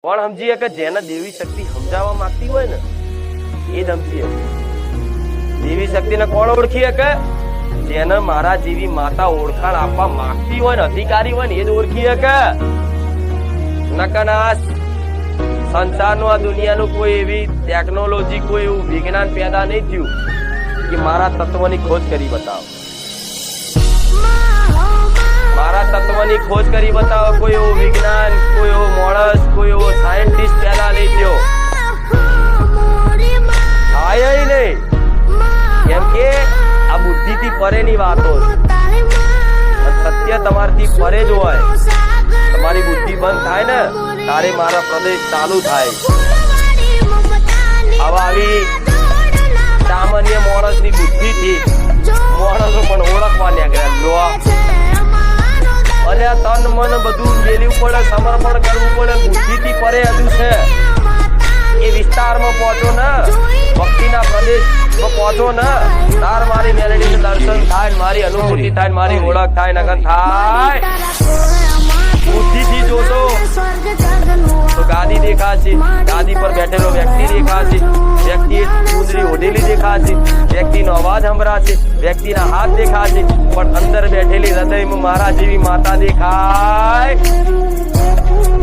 કોણ સમજીએ કે જેને દેવી શક્તિ સમજાવવા માંગતી હોય ને એ જ સમજીએ. દેવી શક્તિને કોણ ઓળખીએ કે જેને મારા જેવી માતા ઓળખાણ આપવા માંગતી હોય ને અધિકારી હોય ને એ જ ઓળખીએ કે નકનાશ સંસારનું આ દુનિયાનું કોઈ એવી ટેકનોલોજી કોઈ એવું વિજ્ઞાન પેદા નહીં થયું કે મારા તત્વની ખોજ કરી બતાવો. મારા તત્વની ખોજ કરી બતાવો કોઈ એવું વિજ્ઞાન કોઈ એવો માણસ કોઈ એવો સાયન્ટિસ્ટ પેદા નહીં થયો. થાય નહીં કેમ કે આ બુદ્ધિ થી પરેની વાતો સત્ય તમારથી પરે જ હોય. તમારી બુદ્ધિ બંધ થાય ને તારે મારા પ્રદેશ ચાલુ થાય. હવે આવી સામાન્ય માણસની બુદ્ધિ થી માણસો પણ ઓળખવા નીકળ્યા. અને આ તન મન બધું મેળવું પડે, સમર્પણ કરવું પડે. બુદ્ધિ થી પરે હજુ છે એ વિસ્તારમાં પહોંચો ને, ભક્તિના પ્રદેશમાં પહોંચો ને, તાર મારી મેલેડી દર્શન થાય, મારી અનુભૂતિ થાય, મારી ઓળખ થાય, નગન થાય. બુદ્ધિ થી જોશો તો ગાદી દેખાશે, ગાદી પર બેઠેલો વ્યક્તિ દેખાશે, વ્યક્તિ ચૂંદડી ઓઢેલી દેખાશે, વ્યક્તિનો અવાજ સંભળાશે, વ્યક્તિના હાથ દેખાશે, પણ અંદર બેઠેલી હૃદયમાં મારા જેવી માતા દેખાય.